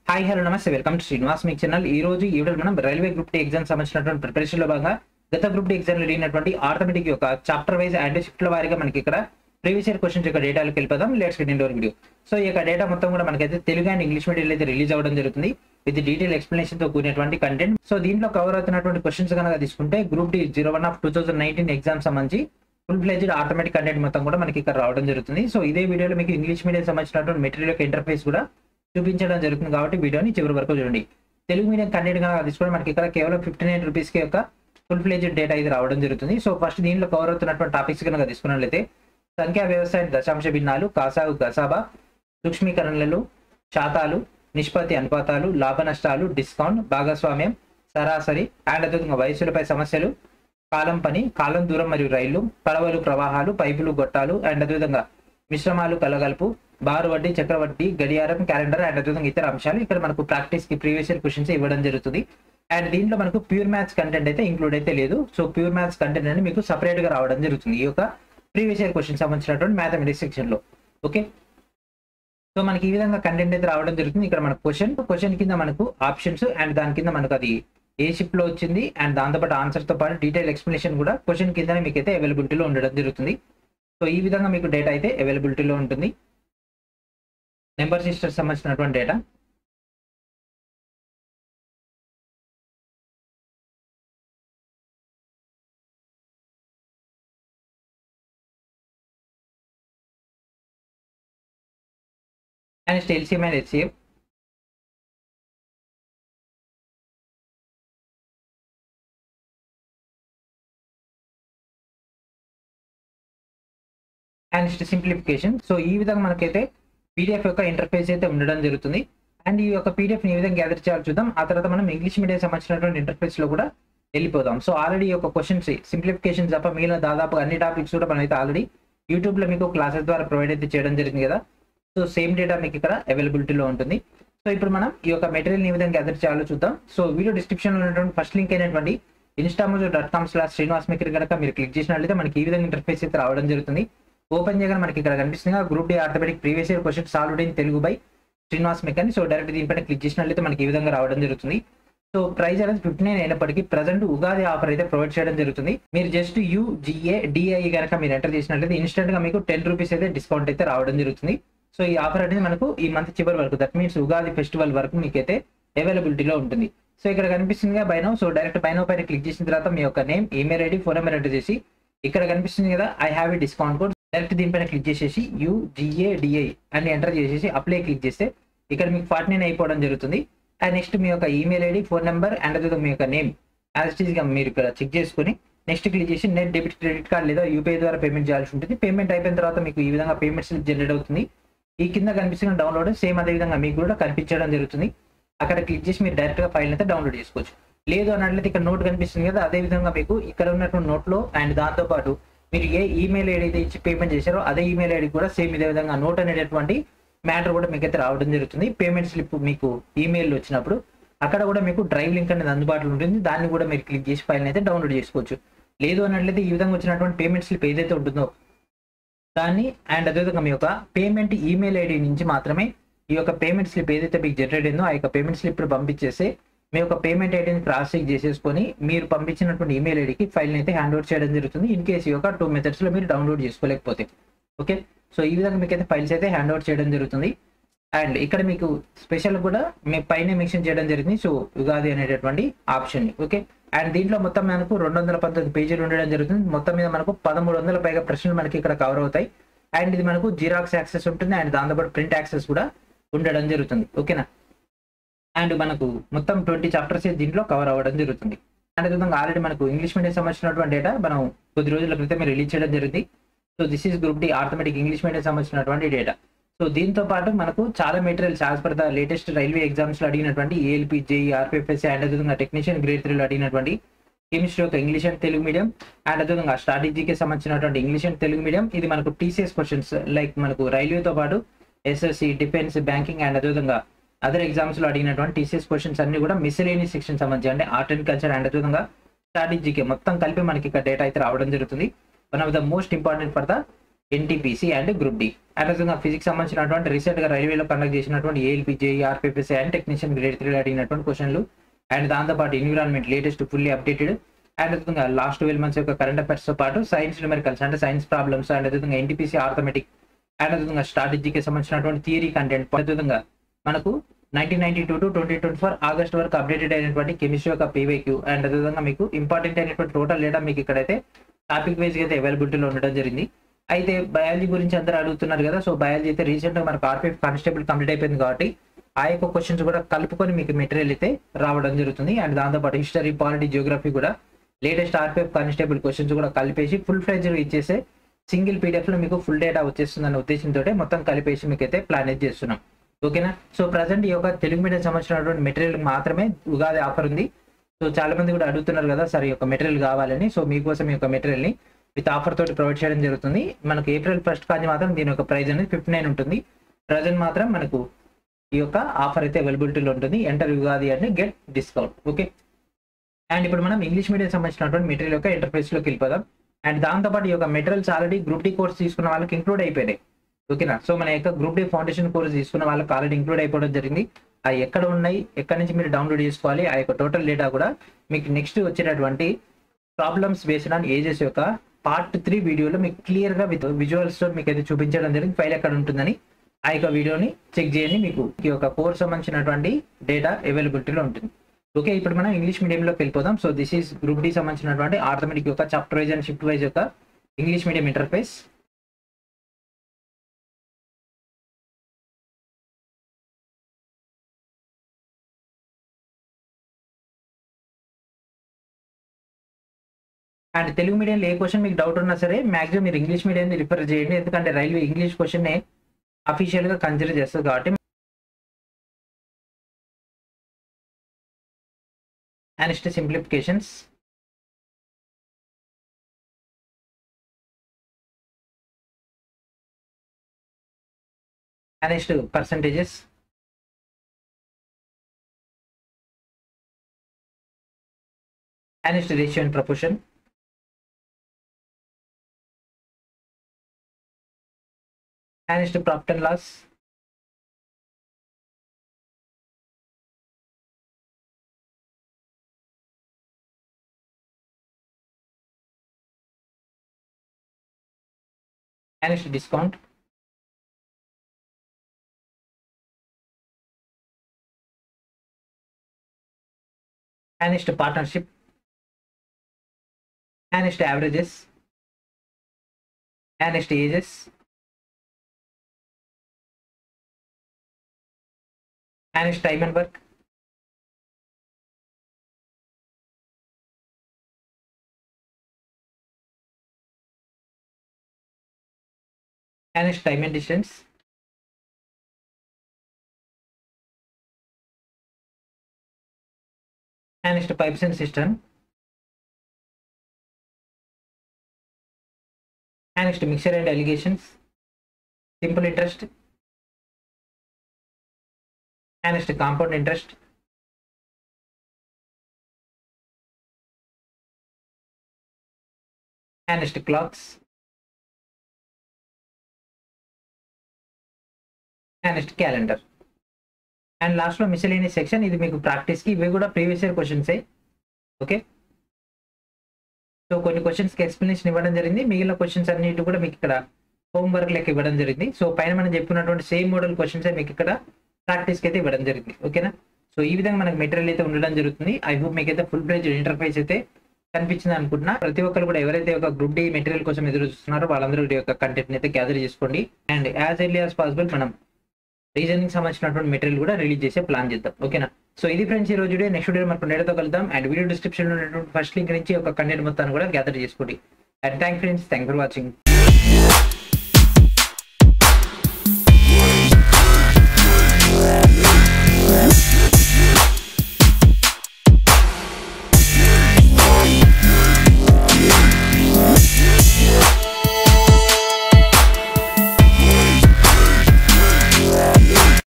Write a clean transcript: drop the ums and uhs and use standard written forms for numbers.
Hi hello నమస్తే welcome to Srinivas me channel. ఈ రోజు ఈ వీడియోలో మనం రైల్వే గ్రూప్ టీ ఎగ్జామ్ సంబంధించినటువంటి ప్రిపరేషన్ లో భాగంగా గత గ్రూప్ టీ ఎగ్జామ్ లో అడిగినటువంటి ఆర్థమెటిక్ యొక్క చాప్టర్ వైజ్ అండ్ షిఫ్ట్ల వారీగా మనకి ఇక్కడ ప్రీవియస్ ఇయర్ క్వశ్చన్స్ యొక్క డేటాలకు వెళ్ళిపోదాం. Let's get into video. So ఈ యొక్క డేటా మొత్తం కూడా మనకైతే తెలుగు అండ్ ఇంగ్లీష్ మీడియం అయితే రిలీజ్ అవ్వడం జరుగుతుంది విత్ డీటెయిల్ ఎక్స్ప్లెనేషన్ తో కూడినటువంటి కంటెంట్. సో దీంట్లో కవర్ అవుతున్నటువంటి క్వశ్చన్స్ కనుక తీసుకుంటే గ్రూప్ టీ 01/2019 ఎగ్జామ్ సంబంధించి ఫుల్ ఫ్లెడ్జ్డ్ ఆర్థమెటిక్ కంటెంట్ మొత్తం కూడా మనకి ఇక్కడ రావడం జరుగుతుంది. సో ఇదే వీడియోలో మీకు ఇంగ్లీష్ మీడియం సంబంధించినటువంటి మెటీరియల్ యొక్క ఇంటర్ఫేస్ కూడా చూపించడం జరుగుతుంది కాబట్టి వీడియోని చివరి వరకు చూడండి. తెలుగు మీడియం కంటెంట్ కనుక తీసుకుంటే మనకి ఇక్కడ కేవలం 59 రూపీస్కి యొక్క ఫుల్ ఫ్లెడ్జ్డ్ డేటా ఇది రావడం జరుగుతుంది. సో ఫస్ట్ దీంట్లో కవర్ అవుతున్నటువంటి టాపిక్స్ కనుక తీసుకున్నట్లయితే సంఖ్యా వ్యవస్థ, దశాంశ భిన్నాలు, కాసాగు గసాబా, సూక్ష్మీకరణలు, శాతాలు, నిష్పత్తి అనుపాతాలు, లాభ నష్టాలు, డిస్కౌంట్, భాగస్వామ్యం, సరాసరి అండ్ అదేవిధంగా వయసులపై సమస్యలు, కాలం పని, కాలం దూరం మరియు రైళ్లు, పడవలు, ప్రవాహాలు, పైపులు, గొట్టాలు అండ్ అదేవిధంగా మిశ్రమాలు, కలగలుపు, బారు వడ్డీ, చక్రవడ్డీ, గడియారం, క్యాలెండర్ అండ్ అదేవిధంగా ఇతర అంశాలు ఇక్కడ మనకు ప్రాక్టీస్ కి ప్రీవియస్ ఇయర్ క్వశ్చన్స్ ఇవ్వడం జరుగుతుంది. అండ్ దీంట్లో మనకు ప్యూర్ మ్యాథ్స్ కంటెంట్ అయితే ఇంక్లూడ్ అయితే లేదు. సో ప్యూర్ మ్యాథ్స్ కంటెంట్ అనేది మీకు సపరేట్ గా రావడం జరుగుతుంది ఈ యొక్క ప్రీవియస్ ఇయర్ క్వశ్చన్ సంబంధించినటువంటి మ్యాథమెటిక్స్ సెక్షన్ లో. ఓకే, సో మనకి ఈ విధంగా కంటెంట్ అయితే రావడం జరుగుతుంది. ఇక్కడ మనకు క్వశ్చన్ కింద మనకు ఆప్షన్స్ అండ్ దాని కింద మనకు అది ఏ షిప్ లో వచ్చింది అండ్ దాంతోపాటు ఆన్సర్ తో పాటు డీటెయిల్ ఎక్స్ప్లెనేషన్ కూడా క్వశ్చన్ కింద మీకు అయితే అవైలబిలిటీలో ఉండడం జరుగుతుంది. సో ఈ విధంగా మీకు డేటా అయితే అవైలబిలిటీలో ఉంటుంది. నెంబర్ సిస్టర్స్ సంబంధించినటువంటి data and LCM and HCF, and simplification. So ఈ విధంగా మనకైతే పీడిఎఫ్ యొక్క ఇంటర్ఫేస్ అయితే ఉండడం జరుగుతుంది. అండ్ ఈ యొక్క పీడిఎఫ్ ని ఏ విధంగా గ్యాదర్ చేయాలో చూద్దాం. ఆ తర్వాత మనం ఇంగ్లీష్ మీడియం సంబంధించినటువంటి ఇంటర్ఫేస్ లో కూడా వెళ్ళిపోదాం. సో ఆల్రెడీ ఈ యొక్క క్వశ్చన్స్ సింప్లిఫికేషన్ తప్ప మిగిలిన దాదాపు అన్ని టాపిక్స్ కూడా మనం అయితే ఆల్రెడీ యూట్యూబ్ లో మీకు క్లాసెస్ ద్వారా ప్రొవైడ్ అయితే చేయడం జరిగింది కదా. సో సేమ్ డేటా మీకు ఇక్కడ అవైలబిలిటీలో ఉంటుంది. సో ఇప్పుడు మనం ఈ యొక్క మెటీరియల్ ఏ విధంగా గ్యాదర్ చేయాలో చూద్దాం. సో వీడియో డిస్క్రిప్షన్ లో ఉన్నటువంటి ఫస్ట్ లింక్ అయినటువంటి instamojo.com/srinivasmaker కనుక మీరు క్లిక్ చేసినట్లయితే మనకి ఈ విధంగా ఇంటర్ఫేస్ అయితే రావడం జరుగుతుంది. ఓపెన్ చేయగానే మనకి ఇక్కడ కనిపిస్తుంది group D arithmetic previous year question solved in Telugu by Srinivas maker. So direct దీనిపైన క్లిక్ చేసినట్లయితే మనకి ఈ విధంగా రావడం జరుగుతుంది. సో ప్రైస్ అనేది 59 అయినప్పటికీ ప్రజెంట్ ఉగాది ఆఫర్ అయితే ప్రొవైడ్ చేయడం జరుగుతుంది. మీరు జస్ట్ UGADI కనుక మీరు ఎంటర్ చేసినట్లయితే ఇన్స్టెంట్ గా మీకు 10 రూపీస్ అయితే డిస్కౌంట్ అయితే రావడం జరుగుతుంది. సో ఈ ఆఫర్ అనేది మనకు ఈ మంత్ చివరి వరకు, దట్ మీన్స్ ఉగాది ఫెస్టివల్ వరకు మీకైతే అవైలబిలిటీలో ఉంటుంది. సో ఇక్కడ కనిపిస్తుంది by now. So direct by now పైన క్లిక్ చేసిన తర్వాత మీ యొక్క name, email ID, phone number enter చేసి ఇక్కడ కనిపిస్తుంది కదా I have a discount code, direct దీనిపైన క్లిక్ చేసేసి UGADI అని ఎంటర్ చేసేసి అప్లై క్లిక్ చేస్తే ఇక్కడ మీకు 49 అయిపోవడం జరుగుతుంది. అండ్ నెక్స్ట్ మీ యొక్క email ID, phone number and అదే మీ యొక్క నేమ్ యాజ్ గా మీరు ఇక్కడ చెక్ చేసుకుని నెక్స్ట్ క్లిక్ చేసి నెట్ డెబిట్ క్రెడిట్ కార్డ్ లేదా యూపీఐ ద్వారా పేమెంట్ చేయాల్సి ఉంటుంది. పేమెంట్ అయిపోయిన తర్వాత మీకు ఈ విధంగా పేమెంట్ స్లిప్ జనరేట్ అవుతుంది. ఈ కింద కనిపిస్తున్న డౌన్లోడ్ సేమ్ అదే విధంగా మీకు కూడా కనిపించడం జరుగుతుంది. అక్కడ క్లిక్ చేసి మీరు డైరెక్ట్ గా ఫైల్ అయితే డౌన్లోడ్ చేసుకోవచ్చు. లేదు అన్నట్లయితే ఇక్కడ నోట్ కనిపిస్తుంది కదా, అదే విధంగా మీకు ఇక్కడ ఉన్నటువంటి నోట్ లో అండ్ దాంతో పాటు మీరు ఏ ఈమెయిల్ ఐడి అయితే ఇచ్చి పేమెంట్ చేశారో అదే ఈమెయిల్ ఐడి కూడా సేమ్ ఇదే విధంగా నోట్ అనేటటువంటి మ్యాటర్ కూడా మీకైతే రావడం జరుగుతుంది. పేమెంట్ స్లిప్ మీకు ఈమెయిల్ వచ్చినప్పుడు అక్కడ కూడా మీకు డ్రైవ్ లింక్ అనేది అందుబాటులో ఉంటుంది. దాన్ని కూడా మీరు క్లిక్ చేసి ఫైల్ అయితే డౌన్లోడ్ చేసుకోవచ్చు. లేదు అన్నట్లయితే ఈ విధంగా వచ్చినటువంటి పేమెంట్ స్లిప్ ఏదైతే ఉంటుందో దాన్ని అండ్ అదేవిధంగా మీ యొక్క పేమెంట్ ఈమెయిల్ ఐడి నుంచి మాత్రమే ఈ యొక్క పేమెంట్ స్లిప్ ఏదైతే మీకు జనరేట్ అయిందో ఆ యొక్క పేమెంట్ స్లిప్ పంపించేస్తే మీ యొక్క పేమెంట్ ఐడిని క్రాస్ చెక్ చేసేసుకొని మీరు పంపించినటువంటి ఈమెయిల్ ఐడికి ఫైల్ అయితే హ్యాండ్ ఓవర్ చేయడం జరుగుతుంది. ఇన్ కేసు ఈ యొక్క 2 మెథడ్స్ లో మీరు డౌన్లోడ్ చేసుకోలేకపోతే. ఓకే, సో ఈ విధంగా మీకు అయితే ఫైల్స్ అయితే హ్యాండ్ ఓవర్ చేయడం జరుగుతుంది. అండ్ ఇక్కడ మీకు స్పెషల్ కూడా మీ పైన మెన్షన్ చేయడం జరిగింది. సో ఉగాది అనేటటువంటి ఆప్షన్ ని. ఓకే, అండ్ దీంట్లో మొత్తం మనకు 219 పేజీలు ఉండడం జరుగుతుంది. మొత్తం మీద మనకు 1300 పైగా ప్రశ్నలు మనకి ఇక్కడ కవర్ అవుతాయి. అండ్ ఇది మనకు జిరాక్స్ యాక్సెస్ ఉంటుంది అండ్ దాంతోపాటు ప్రింట్ యాక్సెస్ కూడా ఉండడం జరుగుతుంది. ఓకేనా, అండ్ మనకు మొత్తం 20 చాప్టర్స్ దీంట్లో కవర్ అవ్వడం జరుగుతుంది. అండ్ అదేవిధంగా ఆల్రెడీ మనకు ఇంగ్లీష్ మీడియం సంబంధించినటువంటి డేటా మనం కొద్ది రోజుల క్రితం రిలీజ్ చేయడం జరిగింది. So this is group D arithmetic English medium సంబంధించినటువంటి డేటా. సో దీంతో పాటు మనకు చాలా materials as per the latest railway exams లో అడిగినటువంటి ALP, JEE, RPFSC అండ్ అదేవిధంగా టెక్నీషియన్ గ్రేడ్ 3 లో అడిగినటువంటి కెమిస్ట్రీ యొక్క English and Telugu medium and అదేవిధంగా స్ట్రాటజీకి సంబంధించినటువంటి ఇంగ్లీష్ అండ్ తెలుగు మీడియం. ఇది మనకు TCS క్వశ్చన్స్ లైక్ మనకు రైల్వేతో పాటు SSC, డిఫెన్స్, బ్యాంకింగ్ అండ్ అదేవిధంగా అదర్ ఎగ్జామ్స్ లో అడిగినటువంటి TCS క్వశ్చన్స్ అన్ని కూడా మిస్సెలేనియస్ సెక్షన్ సంబంధించి అంటే ఆర్ట్ అండ్ కల్చర్ అండ్ అదేవిధంగా స్ట్రాటజీకి మొత్తం కలిపి మనకి ఇక్కడ డేటా అయితే రావడం జరుగుతుంది. One of the most important for the NTPC and group D. అదేవిధంగా ఫిజిక్స్ సంబంధించినటువంటి రీసెంట్ గా రైల్వేలో కండక్ట్ చేసినటువంటి ALP, JE, RPF SI and technician grade 3 అడిగినటువంటి క్వశ్చన్లు అండ్ దాంతోపాటు environment latest fully updated and అదేవిధంగా లాస్ట్ 12 months యొక్క కరెంట్ అఫైర్స్ తో పాటు సైన్స్ న్యూమెరికల్స్ అంటే సైన్స్ ప్రాబ్లమ్స్ అండ్ అదేవిధంగా ఎన్టీపీసీ ఆర్థమెటిక్ అండ్ అదేవిధంగా స్ట్రాటజీకి సంబంధించినటువంటి థియరీ కంటెంట్ అదేవిధంగా మనకు 1992 to 2024 ఆగస్ట్ వరకు అప్డేటెడ్ అయినటువంటి కెమిస్ట్రీ యొక్క పీవైక్యూ అండ్ అదేవిధంగా మీకు ఇంపార్టెంట్ అయినటువంటి టోటల్ డేటా మీకు ఇక్కడైతే టాపిక్ వైజ్ అయితే అవైలబిలిటీలో ఉండడం జరిగింది. అయితే బయాలజీ గురించి అందరూ అడుగుతున్నారు కదా, సో బయాలజీ అయితే రీసెంట్ గా మనకు ఆర్పీఎఫ్ కానిస్టేబుల్ కంప్లీట్ అయిపోయింది కాబట్టి ఆ యొక్క క్వశ్చన్స్ కూడా కలుపుకొని మీకు మెటీరియల్ అయితే రావడం జరుగుతుంది. అండ్ దాంతోపాటు హిస్టరీ, పాలిటీ, జియోగ్రఫీ కూడా లేటెస్ట్ ఆర్పీఎఫ్ కానిస్టేబుల్ క్వశ్చన్స్ కూడా కలిపేసి ఫుల్ ఫ్లెడ్జ్ ఇచ్చేసే సింగిల్ పీడిఎఫ్ లో మీకు ఫుల్ డేటా వచ్చేస్తుందన్న ఉద్దేశంతో మొత్తం కలిపేసి మీకు అయితే ప్లాన్ చేస్తున్నాం. ఓకేనా. సో ప్రజెంట్ ఈ యొక్క తెలుగు మీడియం సంబంధించినటువంటి మెటీరియల్ మాత్రమే ఉగాది ఆఫర్ ఉంది. సో చాలా మంది కూడా అడుగుతున్నారు కదా సార్ ఈ యొక్క మెటీరియల్ కావాలని, సో మీకోసం ఈ యొక్క మెటీరియల్ ని విత్ ఆఫర్ తోటి ప్రొవైడ్ చేయడం జరుగుతుంది. మనకు April 1st కానీ మాత్రం దీని యొక్క ప్రైస్ అనేది 59 ఉంటుంది. ప్రజెంట్ మాత్రం మనకు ఈ యొక్క ఆఫర్ అయితే అవైలబిలిటీలో ఉంటుంది. ఎంటర్ ఉగాది అని గెట్ డిస్కౌంట్. ఓకే. అండ్ ఇప్పుడు మనం ఇంగ్లీష్ మీడియం సంబంధించినటువంటి మెటీరియల్ యొక్క ఇంటర్ఫేస్ లోకి వెళ్ళిపోదాం. అండ్ దాంతోపాటు ఈ యొక్క materials already group D course తీసుకున్న వాళ్ళకి ఇంక్లూడ్ అయిపోయినాయి. ఓకేనా. సో మన యొక్క గ్రూప్ డి ఫౌండేషన్ కోర్స్ తీసుకున్న వాళ్ళకి ఆల్రెడీ ఇంక్లూడ్ అయిపోవడం జరిగింది. అవి ఎక్కడ ఉన్నాయి, ఎక్కడి నుంచి మీరు డౌన్లోడ్ చేసుకోవాలి, ఆ యొక్క టోటల్ డేటా కూడా మీకు నెక్స్ట్ వచ్చేటటువంటి ప్రాబ్లమ్స్ బేస్డ్ ఆన్ ఏజెస్ యొక్క పార్ట్ 3 వీడియోలో మీకు క్లియర్ గా విత్ విజువల్స్ తో మీకు అయితే చూపించడం జరిగింది. ఫైల్ ఎక్కడ ఉంటుందని ఆ యొక్క వీడియోని చెక్ చేయండి. మీకు ఈ యొక్క కోర్స్ సంబంధించినటువంటి డేటా అవైలబిలిటీలో ఉంటుంది. ఓకే. ఇప్పుడు మనం ఇంగ్లీష్ మీడియంలోకి వెళ్ళిపోదాం. So this is group D సంబంధించినటువంటి ఆర్థమెటిక్ యొక్క chapter wise and shift wise యొక్క English medium interface. And Telugu మీడియంలో ఏ క్వశ్చన్ మీకు డౌట్ ఉన్నా సరే మాక్సిమం మీరు ఇంగ్లీష్ మీడియం రిఫర్ చేయండి. ఎందుకంటే రైల్వే ఇంగ్లీష్ క్వశ్చన్ అఫీషియల్ గా కన్సిడర్ చేస్తుంది కాబట్టి. And next simplifications. And next percentages. And next ratio and proportion. And next profit and loss. And next discount. And next partnership. And next averages. And next ages. And next time and work. And next time and distance. And next pipes and cistern. And next mixture and allegations. Simple interest. And next compound interest. And next clocks. And next calendar. And last లో miscellaneous section. ఇది మీకు practice కి, ఇవి కూడా previous year questions. Okay. So కొన్ని questions కి explanation ఇవ్వడం జరిగింది. మిగిలిన క్వశ్చన్స్ అన్నిటి కూడా మీకు ఇక్కడ హోంవర్క్ లెక్క ఇవ్వడం జరిగింది. సో పైన మనం చెప్పినటువంటి సేమ్ మోడల్ క్వశ్చన్స్ మీకు ఇక్కడ ప్రాక్టీస్కి అయితే ఇవ్వడం జరిగింది. ఓకేనా. సో ఈ విధంగా మనకు మెటీరియల్ అయితే ఉండడం జరుగుతుంది. ఐ హోప్ మీకు అయితే ఫుల్ ప్లేజ్ ఇంటర్ఫేస్ అయితే కనిపించింది అనుకుంటున్నా. ప్రతి ఒక్కరు కూడా ఎవరైతే ఒక గ్రూప్ డి మెటీరియల్ కోసం ఎదురు చూస్తున్నారో వాళ్ళందరూ యొక్క కంటెంట్ అయితే గ్యాదర్ చేసుకోండి. And as early as possible మనం రీజనింగ్ సంబంధించినటువంటి మెటీరియల్ కూడా రిలీజ్ చేసే ప్లాన్ చేద్దాం. ఓకేనా. సో ఇది ఫ్రెండ్స్ ఈ రోజు వీడియో. నెక్స్ట్ వీడియో మనకు డేటాతో కలుద్దాం. అండ్ వీడియో డిస్క్రిప్షన్ లో ఉన్నటువంటి ఫస్ట్ లింక్ నుంచి ఒక కంటెంట్ మొత్తాన్ని కూడా గ్యాదర్ చేసుకోండి. And thank friends, thank for watching.